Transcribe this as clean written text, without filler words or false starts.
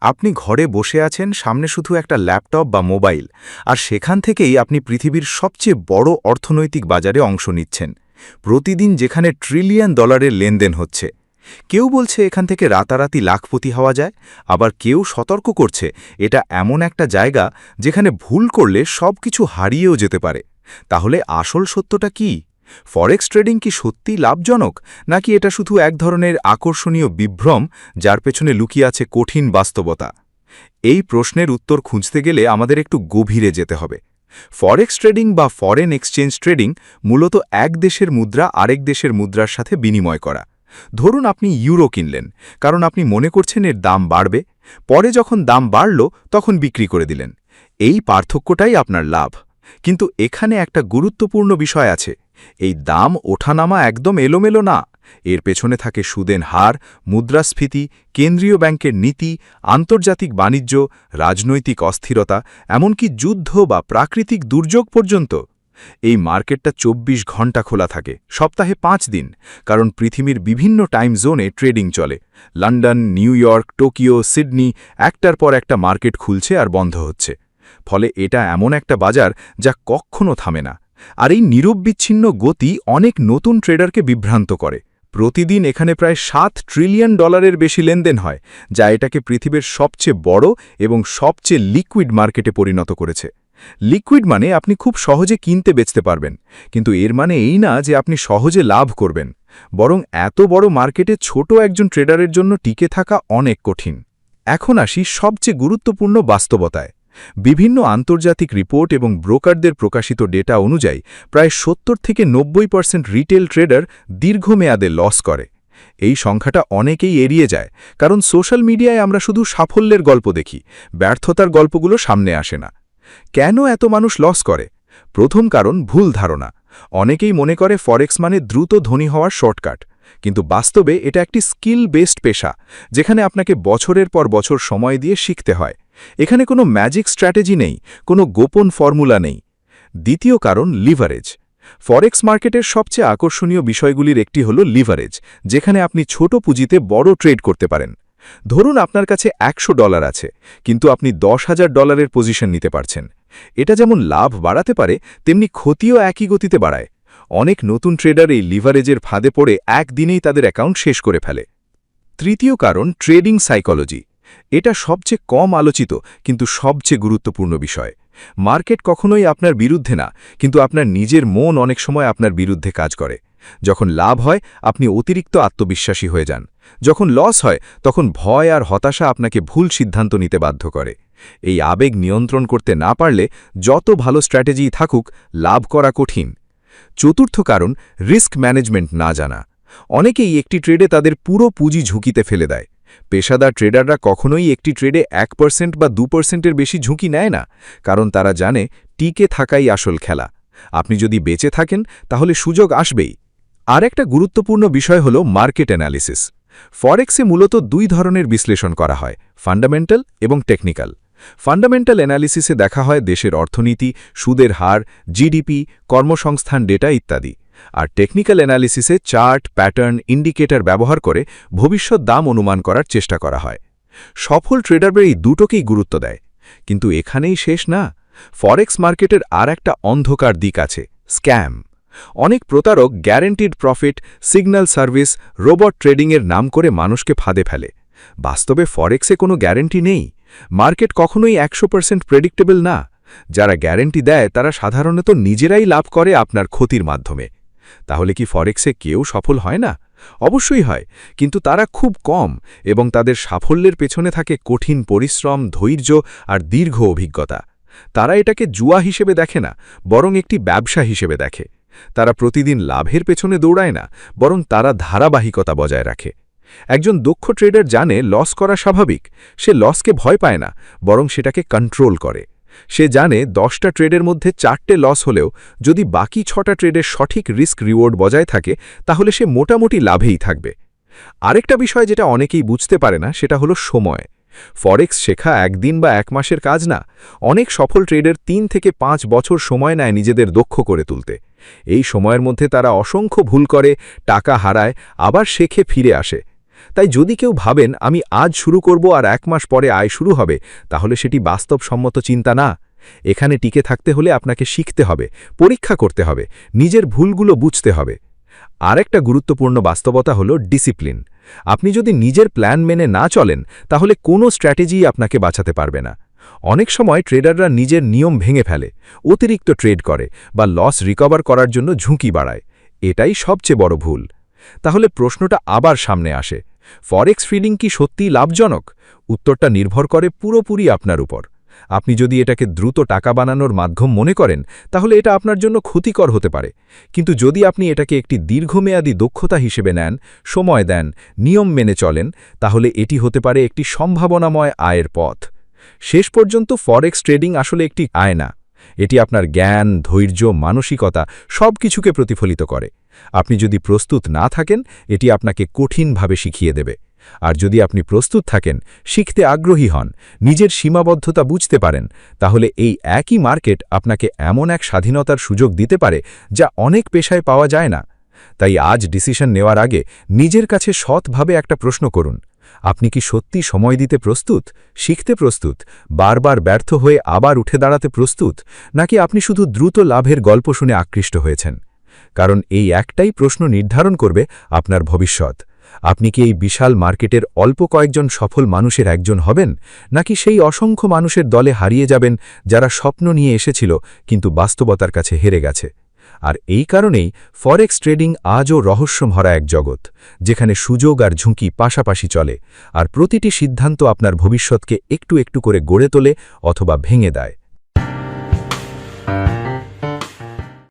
আপনি ঘরে বসে আছেন, সামনে শুধু একটা ল্যাপটপ বা মোবাইল, আর সেখান থেকেই আপনি পৃথিবীর সবচেয়ে বড় অর্থনৈতিক বাজারে অংশ নিচ্ছেন। প্রতিদিন যেখানে ট্রিলিয়ন ডলারের লেনদেন হচ্ছে। কেউ বলছে এখান থেকে রাতারাতি লাখপতি হওয়া যায়, আবার কেউ সতর্ক করছে এটা এমন একটা জায়গা যেখানে ভুল করলে সবকিছু হারিয়েও যেতে পারে। তাহলে আসল সত্যটা কি? ফরেক্স ট্রেডিং কি সত্যিই লাভজনক, নাকি এটা শুধু এক ধরনের আকর্ষণীয় বিভ্রম যার পেছনে লুকিয়ে আছে কঠিন বাস্তবতা? এই প্রশ্নের উত্তর খুঁজতে গেলে আমাদের একটু গভীরে যেতে হবে। ফরেক্স ট্রেডিং বা ফরেন এক্সচেঞ্জ ট্রেডিং মূলত এক দেশের মুদ্রা আরেক দেশের মুদ্রার সাথে বিনিময় করা। ধরুন আপনি ইউরো কিনলেন, কারণ আপনি মনে করছেন এর দাম বাড়বে। পরে যখন দাম বাড়ল তখন বিক্রি করে দিলেন। এই পার্থক্যটাই আপনার লাভ। কিন্তু এখানে একটা গুরুত্বপূর্ণ বিষয় আছে। এই দাম ওঠানামা একদম এলোমেলো না। এর পেছনে থাকে সুদের হার, মুদ্রাস্ফীতি, কেন্দ্রীয় ব্যাংকের নীতি, আন্তর্জাতিক বাণিজ্য, রাজনৈতিক অস্থিরতা, এমনকি যুদ্ধ বা প্রাকৃতিক দুর্যোগ পর্যন্ত। এই মার্কেটটা ২৪ ঘন্টা খোলা থাকে, সপ্তাহে ৫ দিন, কারণ পৃথিবীর বিভিন্ন টাইম জোনে ট্রেডিং চলে। London, new York, Tokyo, Sydney, একটার পর একটা মার্কেট খুলছে আর বন্ধ হচ্ছে। ফলে এটা এমন একটা বাজার যা কখনো থামে না। আর এই নিরবচ্ছিন্ন গতি অনেক নতুন ট্রেডারকে বিভ্রান্ত করে। প্রতিদিন এখানে প্রায় $৭ ট্রিলিয়ন বেশি লেনদেন হয়, যা এটাকে পৃথিবীর সবচেয়ে বড় এবং সবচেয়ে লিকুইড মার্কেটে পরিণত করেছে। লিকুইড মানে আপনি খুব সহজে কিনতে বেচতে পারবেন, কিন্তু এর মানে এই না যে আপনি সহজে লাভ করবেন। বরং এত বড় মার্কেটে ছোট একজন ট্রেডারের জন্য টিকে থাকা অনেক কঠিন। এখন আসি সবচেয়ে গুরুত্বপূর্ণ বাস্তবতায়। বিভিন্ন আন্তর্জাতিক রিপোর্ট এবং ব্রোকারদের প্রকাশিত ডেটা অনুযায়ী প্রায় ৭০ থেকে ৯০% রিটেল ট্রেডার দীর্ঘমেয়াদে লস করে। এই সংখ্যাটা অনেকেই এড়িয়ে যায়, কারণ সোশ্যাল মিডিয়ায় আমরা শুধু সাফল্যের গল্প দেখি, ব্যর্থতার গল্পগুলো সামনে আসে না। কেন এত মানুষ লস করে? প্রথম কারণ ভুল ধারণা। অনেকেই মনে করে ফরেক্স মানে দ্রুত ধনী হওয়ার শর্টকাট, কিন্তু বাস্তবে এটা একটি স্কিল বেসড পেশা, যেখানে আপনাকে বছরের পর বছর সময় দিয়ে শিখতে হয়। এখানে কোনো ম্যাজিক স্ট্র্যাটেজি নেই, কোনো গোপন ফর্মুলা নেই। দ্বিতীয় কারণ লিভারেজ। ফরেক্স মার্কেটের সবচেয়ে আকর্ষণীয় বিষয়গুলির একটি হল লিভারেজ, যেখানে আপনি ছোট পুঁজিতে বড় ট্রেড করতে পারেন। ধরুন আপনার কাছে $১০০ আছে, কিন্তু আপনি $১০,০০০ পজিশন নিতে পারছেন। এটা যেমন লাভ বাড়াতে পারে, তেমনি ক্ষতিও একই গতিতে বাড়ায়। অনেক নতুন ট্রেডার এই লিভারেজের ফাঁদে পড়ে একদিনেই তাদের অ্যাকাউন্ট শেষ করে ফেলে। তৃতীয় কারণ ট্রেডিং সাইকোলজি। এটা সবচেয়ে কম আলোচিত কিন্তু সবচেয়ে গুরুত্বপূর্ণ বিষয়। মার্কেট কখনোই আপনার বিরুদ্ধে না, কিন্তু আপনার নিজের মন অনেক সময় আপনার বিরুদ্ধে কাজ করে। যখন লাভ হয় আপনি অতিরিক্ত আত্মবিশ্বাসী হয়ে যান, যখন লস হয় তখন ভয় আর হতাশা আপনাকে ভুল সিদ্ধান্ত নিতে বাধ্য করে। এই আবেগ নিয়ন্ত্রণ করতে না পারলে যত ভালো স্ট্র্যাটেজি থাকুক, লাভ করা কঠিন। চতুর্থ কারণ রিস্ক ম্যানেজমেন্ট না জানা। অনেকেই একটি ট্রেডে তাদের পুরো পুঁজি ঝুঁকিতে ফেলে দেয়। পেশাদার ট্রেডাররা কখনোই একটি ট্রেডে 1% বা 2%-এর বেশি ঝুঁকি নেয় না, কারণ তারা জানে টিকে থাকাই আসল খেলা। আপনি যদি বেঁচে থাকেন তাহলে সুযোগ আসবেই। আর একটা গুরুত্বপূর্ণ বিষয় হল মার্কেট অ্যানালিসিস। ফরেক্সে মূলত 2 ধরনের বিশ্লেষণ করা হয়, ফান্ডামেন্টাল এবং টেকনিক্যাল। ফান্ডামেন্টাল অ্যানালিসিসে দেখা হয় দেশের অর্থনীতি, সুদের হার, জিডিপি, কর্মসংস্থান ডেটা ইত্যাদি। আর টেকনিক্যাল অ্যানালিসিসে চার্ট, প্যাটার্ন, ইন্ডিকেটর ব্যবহার করে ভবিষ্যৎ দাম অনুমান করার চেষ্টা করা হয়। সফল ট্রেডাররা এই দুটোকেই গুরুত্ব দেয়। কিন্তু এখানেই শেষ না। ফরেক্স মার্কেটের আর একটা অন্ধকার দিক আছে, স্ক্যাম। অনেক প্রতারক guaranteed profit, signal service, robot ট্রেডিংয়ের নাম করে মানুষকে ফাঁদে ফেলে। বাস্তবে ফরেক্সে কোনো গ্যারেন্টি নেই। মার্কেট কখনোই 100% প্রেডিক্টেবল না। যারা গ্যারেন্টি দেয় তারা সাধারণত নিজেরাই লাভ করে আপনার ক্ষতির মাধ্যমে। তাহলে কি ফরেক্সে কেউ সফল হয় না? অবশ্যই হয়, কিন্তু তারা খুব কম, এবং তাদের সাফল্যের পেছনে থাকে কঠিন পরিশ্রম, ধৈর্য আর দীর্ঘ অভিজ্ঞতা। তারা এটাকে জুয়া হিসেবে দেখে না, বরং একটি ব্যবসা হিসেবে দেখে। তারা প্রতিদিন লাভের পেছনে দৌড়ায় না, বরং তারা ধারাবাহিকতা বজায় রাখে। একজন দক্ষ ট্রেডার জানে লস করা স্বাভাবিক। সে লসকে ভয় পায় না, বরং সেটাকে কন্ট্রোল করে। সে জানে 10টা ট্রেডের মধ্যে 4টে লস হলেও যদি বাকি 6টা ট্রেডের সঠিক রিস্ক রিওয়ার্ড বজায় থাকে, তাহলে সে মোটামুটি লাভেই থাকবে। আরেকটা বিষয় যেটা অনেকেই বুঝতে পারে না, সেটা হলো সময়। ফরেক্স শেখা একদিন বা 1 মাসের কাজ না। অনেক সফল ট্রেডার 3 থেকে 5 বছর সময় নেয় নিজেদের দক্ষ করে তুলতে। এই সময়ের মধ্যে তারা অসংখ্য ভুল করে, টাকা হারায়, আবার শেখে ফিরে আসে। তাই যদি কেউ ভাবেন আমি আজ শুরু করব আর 1 মাস পরে আয় শুরু হবে, তাহলে সেটি বাস্তবসম্মত চিন্তা না। এখানে টিকে থাকতে হলে আপনাকে শিখতে হবে, পরীক্ষা করতে হবে, নিজের ভুলগুলো বুঝতে হবে। আরেকটা গুরুত্বপূর্ণ বাস্তবতা হলো ডিসিপ্লিন। আপনি যদি নিজের প্ল্যান মেনে না চলেন, তাহলে কোনো স্ট্র্যাটেজিই আপনাকে বাঁচাতে পারবে না। অনেক সময় ট্রেডাররা নিজের নিয়ম ভেঙে ফেলে, অতিরিক্ত ট্রেড করে বা লস রিকভার করার জন্য ঝুঁকি বাড়ায়। এটাই সবচেয়ে বড় ভুল। তাহলে প্রশ্নটা আবার সামনে আসে, ফরেক্স ট্রেডিং কি সত্যিই লাভজনক? উত্তরটা নির্ভর করে পুরোপুরি আপনার উপর। আপনি যদি এটাকে দ্রুত টাকা বানানোর মাধ্যম মনে করেন, তাহলে এটা আপনার জন্য ক্ষতিকর হতে পারে। কিন্তু যদি আপনি এটাকে একটি দীর্ঘমেয়াদী দক্ষতা হিসেবে নেন, সময় দেন, নিয়ম মেনে চলেন, তাহলে এটি হতে পারে একটি সম্ভাবনাময় আয়ের পথ। শেষ পর্যন্ত ফরেক্স ট্রেডিং আসলে একটি আয়না। এটি আপনার জ্ঞান, ধৈর্য, মানসিকতা সবকিছুকে প্রতিফলিত করে। আপনি যদি প্রস্তুত না থাকেন, এটি আপনাকে কঠিনভাবে শিখিয়ে দেবে। আর যদি আপনি প্রস্তুত থাকেন, শিখতে আগ্রহী হন, নিজের সীমাবদ্ধতা বুঝতে পারেন, তাহলে এই একই মার্কেট আপনাকে এমন এক স্বাধীনতার সুযোগ দিতে পারে যা অনেক পেশায় পাওয়া যায় না। তাই আজ ডিসিশন নেওয়ার আগে নিজের কাছে সৎভাবে একটা প্রশ্ন করুন। আপনি কি সত্যি সময় দিতে প্রস্তুত, শিখতে প্রস্তুত, বারবার ব্যর্থ হয়ে আবার উঠে দাঁড়াতে প্রস্তুত, নাকি আপনি শুধু দ্রুত লাভের গল্প শুনে আকৃষ্ট হয়েছেন? কারণ এই একটাই প্রশ্ন নির্ধারণ করবে আপনার ভবিষ্যৎ। আপনি কি এই বিশাল মার্কেটের অল্প কয়েকজন সফল মানুষের একজন হবেন, নাকি সেই অসংখ্য মানুষের দলে হারিয়ে যাবেন যারা স্বপ্ন নিয়ে এসেছিল কিন্তু বাস্তবতার কাছে হেরে গেছে? আর এই কারণেই ফরেক্স ট্রেডিং আজও রহস্যভরা এক জগৎ, যেখানে সুযোগ আর ঝুঁকি পাশাপাশি চলে, আর প্রতিটি সিদ্ধান্ত আপনার ভবিষ্যৎকে একটু একটু করে গড়ে তোলে অথবা ভেঙে দেয়।